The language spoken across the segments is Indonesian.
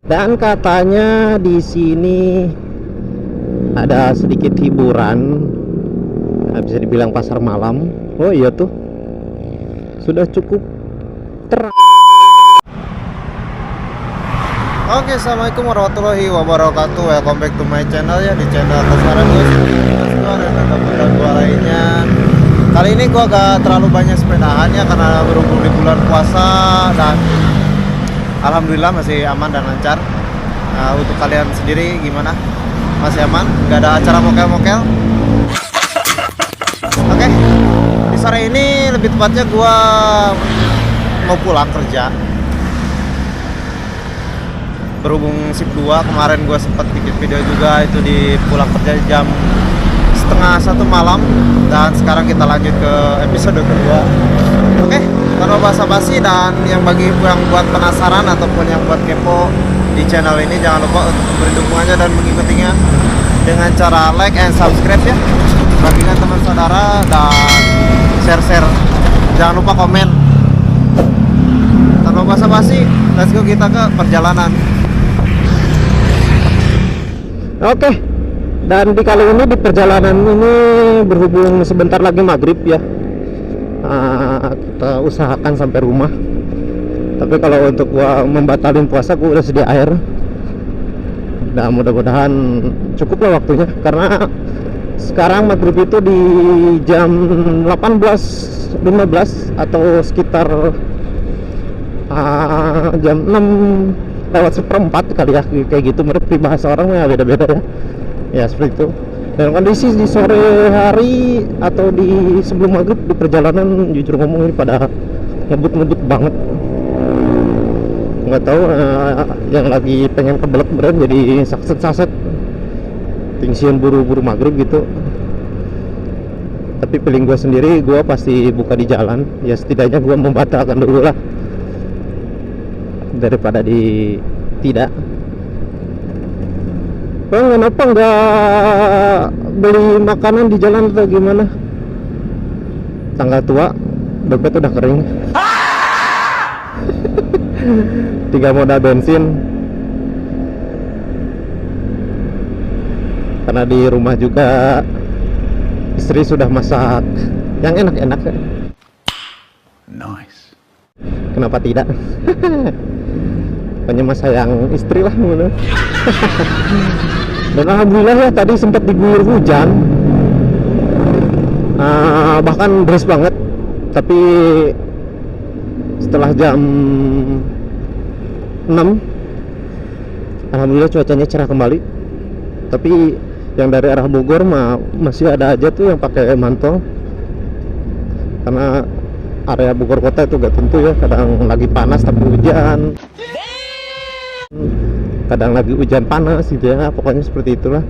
Dan katanya di sini ada sedikit hiburan, bisa dibilang pasar malam. Oh iya tuh, sudah cukup terang. Oke, assalamualaikum warahmatullahi wabarakatuh. Welcome back to my channel ya, di channel Kesaran gue dan teman-teman gue lainnya. Kali ini gue gak terlalu banyak sepedahan ya, karena berhubung di bulan puasa dan alhamdulillah masih aman dan lancar. Untuk kalian sendiri gimana? Masih aman? Gak ada acara mokel-mokel? Oke, di sore ini lebih tepatnya gue mau pulang kerja. Berhubung shift 2, kemarin gue sempat bikin video juga itu di pulang kerja jam setengah 1 malam. Dan sekarang kita lanjut ke episode kedua. Oke, tanpa basa-basi, dan yang bagi yang buat penasaran ataupun yang buat kepo di channel ini, jangan lupa untuk memberi dukungannya dan mengikutinya dengan cara like and subscribe ya, bagikan teman saudara, dan share-share. Jangan lupa komen. Tanpa basa-basi, let's go, kita ke perjalanan. Oke, dan di kali ini di perjalanan ini berhubung sebentar lagi maghrib ya, kita usahakan sampai rumah. Tapi kalau untuk gua membatalin puasa, gua udah sedia air. Dan mudah-mudahan cukup lah waktunya, karena sekarang maghrib itu di jam 18.15 atau sekitar jam 6:04 kali ya, kayak gitu. Menurut bahasa orang ya beda-beda ya. Ya seperti itu. Dan kondisi di sore hari atau di sebelum maghrib di perjalanan, jujur ngomong, ini pada ngebut-ngebut banget. Nggak tahu, yang lagi pengen kebelet beren jadi saset-saset tingsian buru-buru maghrib gitu. Tapi feeling gue sendiri, gue pasti buka di jalan ya, setidaknya gue membatalkan dulu lah daripada di tidak. Bang, kenapa nggak beli makanan di jalan atau gimana? Tanggal tua, dompet udah kering. 3 modal bensin. Karena di rumah juga istri sudah masak yang enak-enak. Nice. Kenapa tidak? Pokoknya mas sayang istri lah. Dan alhamdulillah ya, tadi sempat diguyur hujan, bahkan deras banget. Tapi setelah jam 6, alhamdulillah cuacanya cerah kembali. Tapi yang dari arah Bogor masih ada aja tuh yang pakai mantel, karena area Bogor kota itu gak tentu ya, kadang lagi panas tapi hujan, kadang lagi hujan panas gitu ya, pokoknya seperti itulah.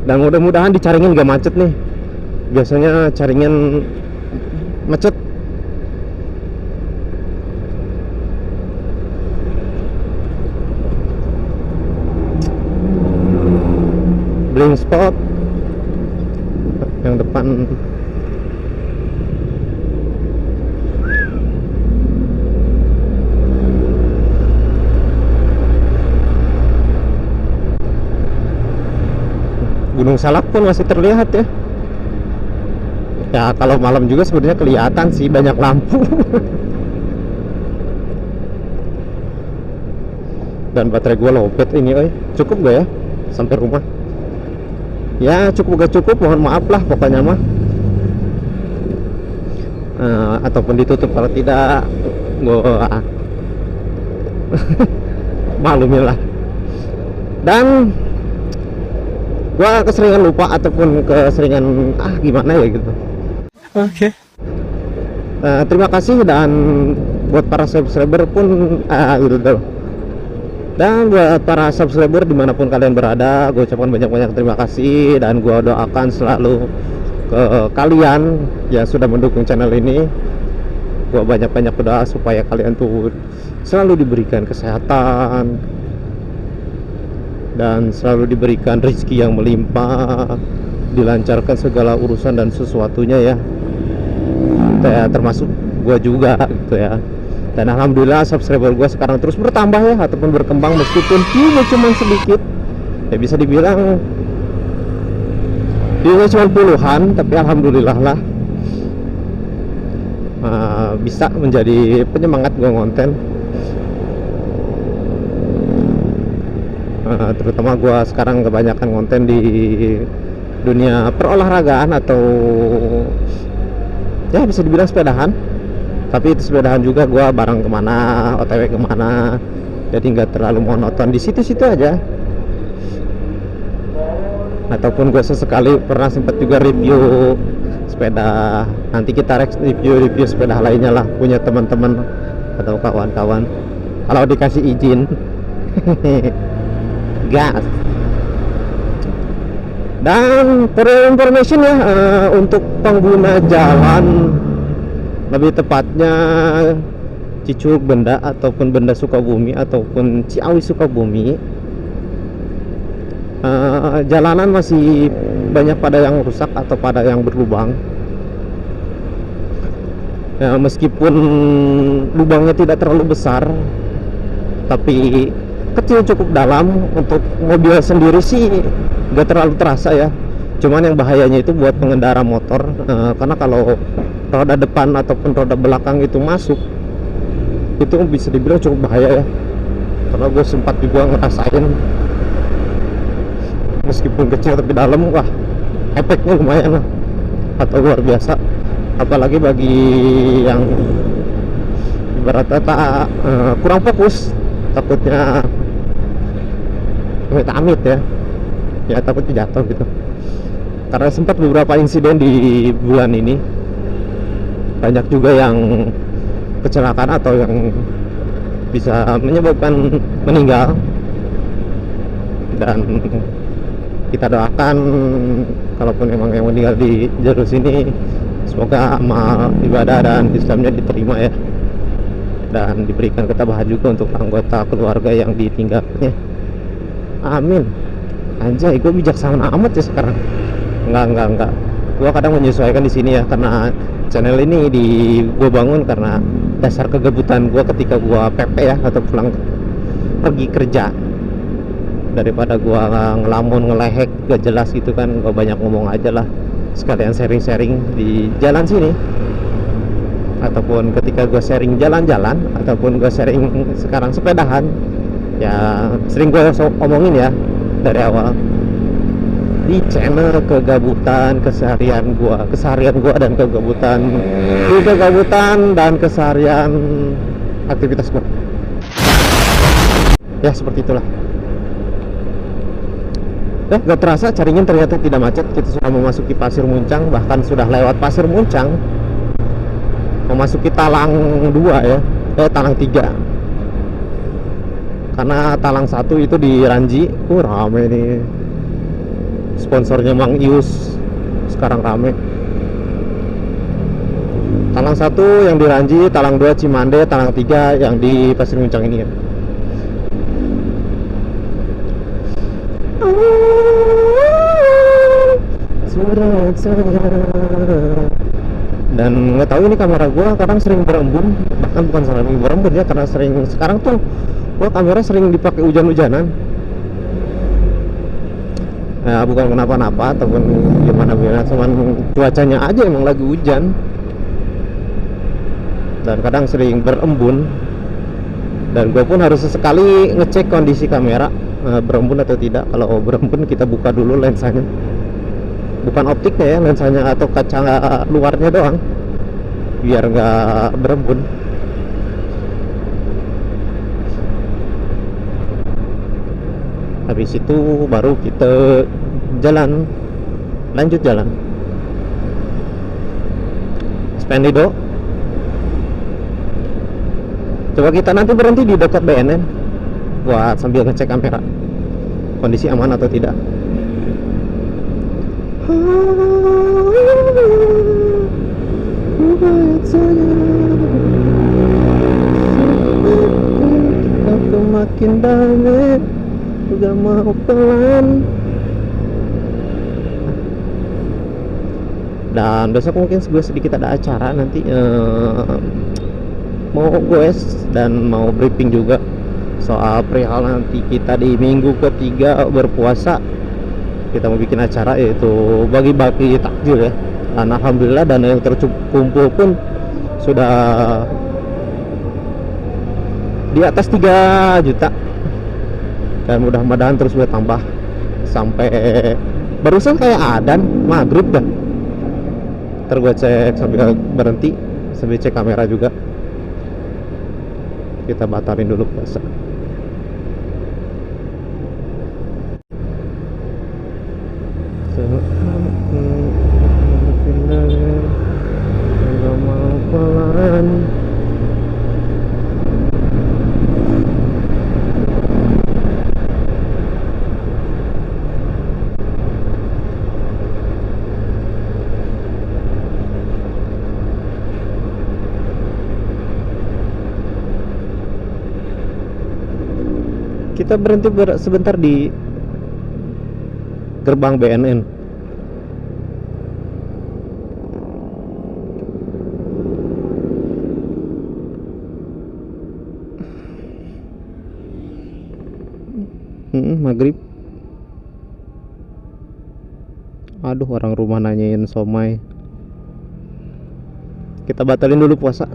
Dan mudah-mudahan di Caringin gak macet nih. Biasanya Caringin macet. Blind spot yang depan. Gunung Salak pun masih terlihat ya. Ya kalau malam juga sebenarnya kelihatan sih, banyak lampu. Dan baterai gua lowbat ini, cukup gak ya sampai rumah? Ya cukup gak cukup, mohon maaf lah pokoknya mah. Ataupun ditutup kalau tidak, gua maklumin lah. Dan gua keseringan lupa ataupun keseringan gimana ya gitu. Oke. Terima kasih, dan buat para subscriber pun gitu. Dan buat para subscriber dimanapun kalian berada, gue ucapkan banyak-banyak terima kasih. Dan gue doakan selalu ke kalian yang sudah mendukung channel ini. Gue banyak-banyak berdoa supaya kalian tuh selalu diberikan kesehatan dan selalu diberikan rezeki yang melimpah, dilancarkan segala urusan dan sesuatunya ya. Termasuk gue juga gitu ya. Dan alhamdulillah subscriber gue sekarang terus bertambah ya, ataupun berkembang, meskipun view-nya cuma sedikit ya, bisa dibilang view-nya cuma puluhan, tapi alhamdulillah lah bisa menjadi penyemangat gue konten. Terutama gue sekarang kebanyakan konten di dunia perolahragaan, atau ya bisa dibilang sepedahan. Tapi itu sepedahan juga gue bareng kemana, OTW kemana, jadi nggak terlalu monoton di situ-situ aja. Ataupun gue sesekali pernah sempat juga review sepeda. Nanti kita review sepeda lainnya lah, punya teman-teman atau kawan-kawan kalau dikasih izin. Gas. Dan for information ya, untuk pengguna jalan, lebih tepatnya Cicurug Benda ataupun Benda Sukabumi ataupun Ciawi Sukabumi, jalanan masih banyak pada yang rusak atau pada yang berlubang ya, meskipun lubangnya tidak terlalu besar tapi kecil, cukup dalam. Untuk mobil sendiri sih gak terlalu terasa ya, cuman yang bahayanya itu buat pengendara motor, karena kalau roda depan ataupun roda belakang itu masuk, itu bisa dibilang cukup bahaya ya. Karena gue sempat juga ngerasain, meskipun kecil tapi dalam, wah efeknya lumayan lah, atau luar biasa. Apalagi bagi yang ibaratnya kurang fokus, takutnya amit-amit ya takutnya jatuh gitu. Karena sempat beberapa insiden di bulan ini, banyak juga yang kecelakaan atau yang bisa menyebabkan meninggal. Dan kita doakan kalaupun memang yang meninggal di jalur sini, semoga amal ibadah dan Islamnya diterima ya, dan diberikan ketabahan juga untuk anggota keluarga yang ditinggalnya. Amin. Anjay, gue bijaksana amat ya sekarang. Enggak. Gue kadang menyesuaikan di sini ya, karena channel ini gue bangun karena dasar kegabutan gue ketika gue PP ya, atau pulang pergi kerja. Daripada gue ngelamun, ngelehek, gak jelas gitu kan, gue banyak ngomong aja lah, sekalian sharing-sharing di jalan sini. Ataupun ketika gue sharing jalan-jalan, ataupun gue sharing sekarang sepedahan ya, sering gue omongin ya dari awal di channel kegabutan keseharian gue dan kegabutan dan keseharian aktivitas gue ya, seperti itulah. Gak terasa Caringin ternyata tidak macet. Kita sudah memasuki Pasir Muncang, bahkan sudah lewat Pasir Muncang, memasuki Talang 2 ya, Talang 3. Karena Talang 1 itu di Ranji, rame nih. Sponsornya Mang Ius sekarang rame. Talang 1 yang di Ranji, Talang 2 Cimande, Talang 3 yang di Pasir Muncang ini ya. Dan nggak tahu ini kamera gue kadang sering berembun, bahkan bukan sering berembun ya, karena sekarang tuh gue kamera sering dipakai hujan-hujanan. Nah, bukan kenapa-napa ataupun gimana, cuman cuacanya aja emang lagi hujan, dan kadang sering berembun. Dan gue pun harus sesekali ngecek kondisi kamera berembun atau tidak. Kalau berembun kita buka dulu lensanya, bukan optiknya ya, lensanya atau kaca luarnya doang, biar nggak berembun. Habis itu baru kita lanjut jalan Spendido. Coba kita nanti berhenti di dekat BNN buat sambil ngecek kamera kondisi aman atau tidak. Aku makin banyak gak mau pelan. Dan besok mungkin gue sedikit ada acara nanti, mau goes dan mau briefing juga soal perihal nanti kita di minggu ketiga berpuasa. Kita mau bikin acara yaitu bagi-bagi takjil ya. Dan alhamdulillah dana yang terkumpul pun sudah di atas 3 juta, dan mudah-mudahan terus bertambah sampai barusan kayak adan maghrib dah. Ntar gue cek sambil berhenti, sambil cek kamera juga. Kita batalin dulu puasa. Kita berhenti sebentar di gerbang BNN. Maghrib. Aduh, orang rumah nanyain somai. Kita batalin dulu puasa.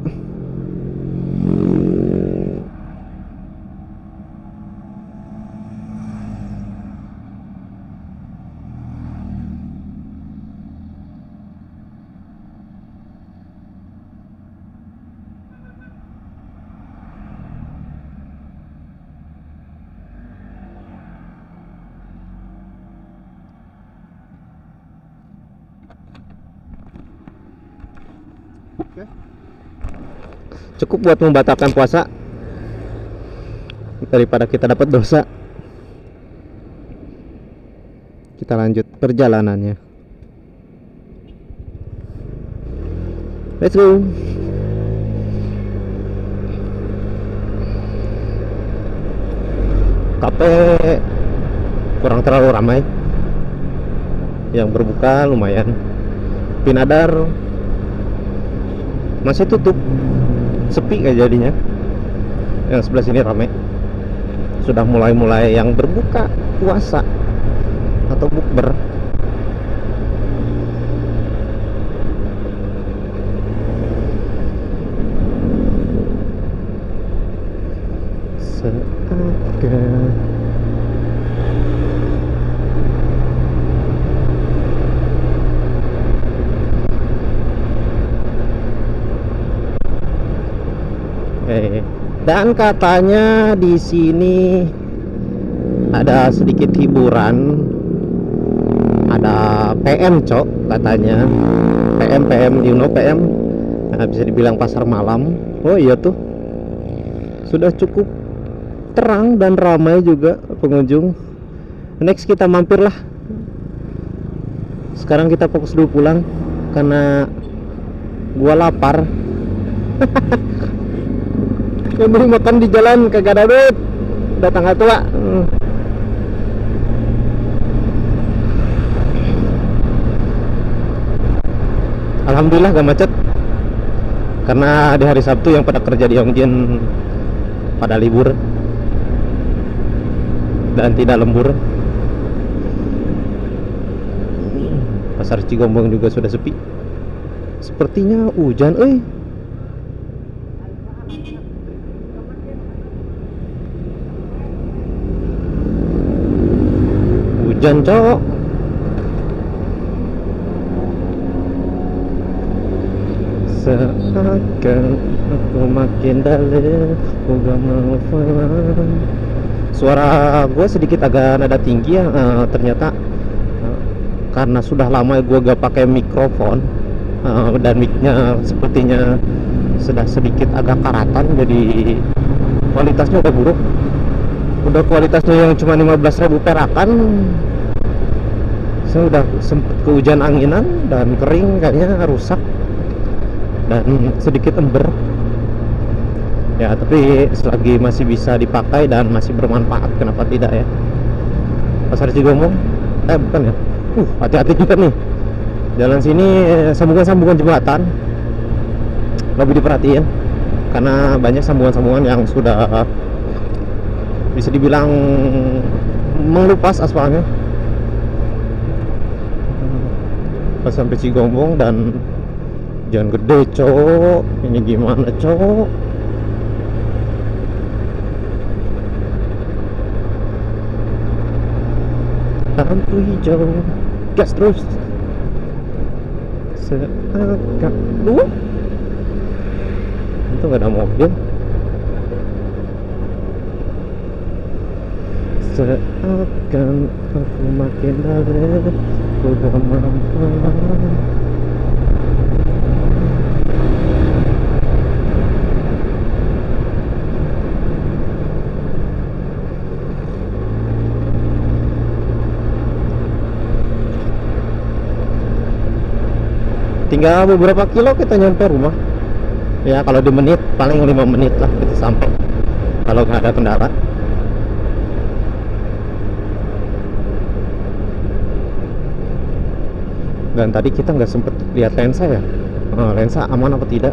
Cukup buat membatalkan puasa daripada kita dapat dosa. Kita lanjut perjalanannya. Let's go. Kafe kurang terlalu ramai. Yang berbuka lumayan. Pinadar masih tutup, sepi kayak jadinya. Yang sebelah sini ramai. Sudah mulai yang berbuka puasa atau bukber. Dan katanya di sini ada sedikit hiburan, ada PM cok katanya, PM you know PM, nah, bisa dibilang pasar malam. Oh iya tuh, sudah cukup terang dan ramai juga pengunjung. Next kita mampir lah. Sekarang kita fokus dulu pulang karena gua lapar. Yang beli makan di jalan kagak ada duit, datang tua. Alhamdulillah gak macet karena di hari Sabtu yang pada kerja di Hongjian pada libur dan tidak lembur. Pasar Cigombong juga sudah sepi. Sepertinya hujan, hujan cok. Seakan aku makin dalam, aku gak mau pulang. Suara gue sedikit agak nada tinggi ya, ternyata karena sudah lama gue gak pakai mikrofon, dan micnya sepertinya sudah sedikit agak karatan, jadi kualitasnya udah buruk. Udah kualitasnya yang cuma 15.000 perakan, saya udah sempet kehujan anginan dan kering, kayaknya rusak dan sedikit ember ya, tapi selagi masih bisa dipakai dan masih bermanfaat, kenapa tidak ya. Pasar Cigombong bukan ya, hati-hati juga nih jalan sini, sambungan jembatan lebih diperhatiin. karena banyak sambungan-sambungan yang sudah bisa dibilang mengelupas aspalnya pas sampai Cigombong. Dan jangan gede cok, ini gimana cok. Lampu hijau, gas terus. Seakan itu nggak ada mobil. Seakan aku makin dalam, udah mampu. Tinggal beberapa kilo kita nyampe rumah. Ya kalau di menit paling 5 menit lah kita sampai, kalau nggak ada kendala. Dan tadi kita nggak sempet lihat lensa ya, lensa aman apa tidak.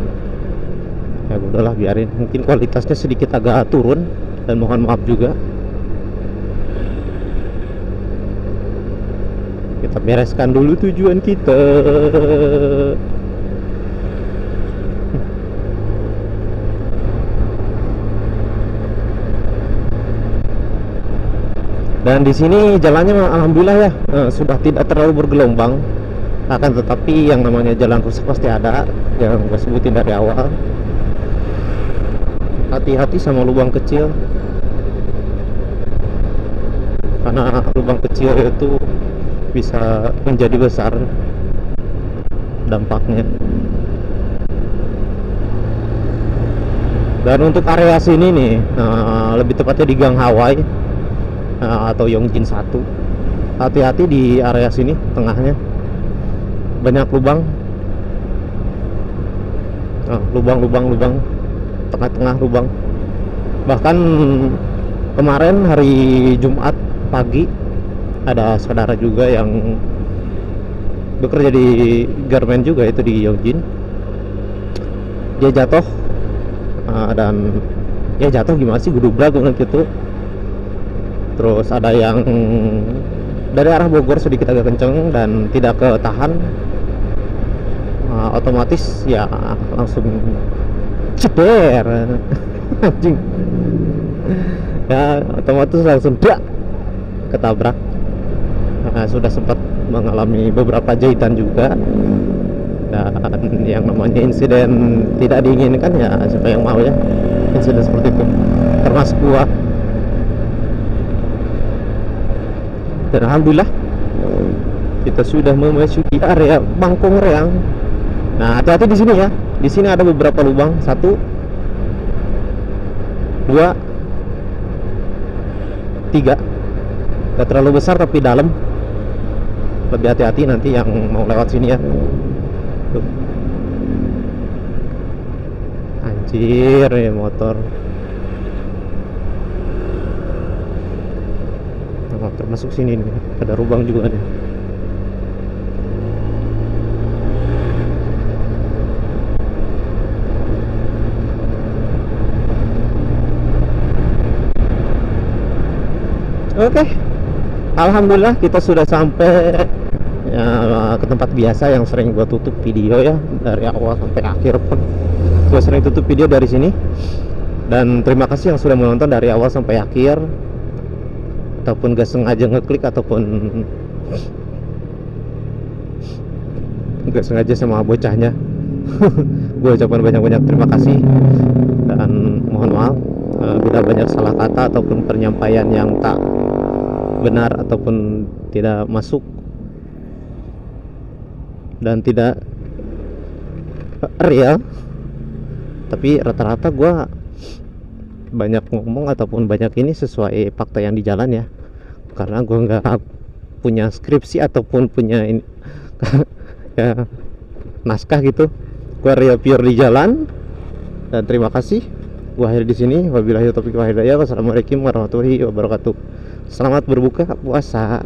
Ya udahlah biarin, mungkin kualitasnya sedikit agak turun, dan mohon maaf juga. Kita bereskan dulu tujuan kita. Dan di sini jalannya alhamdulillah ya, sudah tidak terlalu bergelombang. Akan tetapi yang namanya jalan rusak pasti ada, yang gue sebutin dari awal. Hati-hati sama lubang kecil, karena lubang kecil itu bisa menjadi besar dampaknya. Dan untuk area sini nih, lebih tepatnya di Gang Hawaii atau Yongjin 1, hati-hati di area sini, tengahnya banyak lubang, lubang, tengah-tengah lubang. Bahkan kemarin hari Jumat pagi ada saudara juga yang bekerja di garmen juga, itu di Yongjin. Dia jatuh, dan ya jatuh gimana sih, gudubrak gitu. Terus ada yang dari arah Bogor sedikit agak kenceng dan tidak ketahan, otomatis ya langsung ceder. Anjing ya, otomatis langsung dak ketabrak. Sudah sempat mengalami beberapa jahitan juga. Dan yang namanya insiden tidak diinginkan ya, siapa yang mau ya insiden seperti itu, termasuk gua. Dan alhamdulillah kita sudah memasuki area Bangkong Reang. Nah, hati-hati di sini ya. Di sini ada beberapa lubang, 1, 2, 3. Gak terlalu besar tapi dalam. Lebih hati-hati nanti yang mau lewat sini ya. Tuh. Anjir ya motor. Termasuk sini nih, ada lubang juga nih. Oke, alhamdulillah kita sudah sampai ya, ke tempat biasa yang sering gua tutup video ya, dari awal sampai akhir pun gua sering tutup video dari sini. Dan terima kasih yang sudah menonton dari awal sampai akhir, ataupun gak sengaja ngeklik, ataupun gak sengaja sama bocahnya. Gue ucapkan banyak-banyak terima kasih, dan mohon maaf bila banyak salah kata ataupun penyampaian yang tak benar ataupun tidak masuk dan tidak real. Tapi rata-rata gue banyak ngomong ataupun banyak ini sesuai fakta yang di jalan ya, karena gue nggak punya skripsi ataupun punya ini ya naskah gitu. Gue real pure di jalan. Dan terima kasih, gue akhir di sini. Wabillahi taufiq wal hidayah. Wassalamualaikum warahmatullahi wabarakatuh. Selamat berbuka puasa.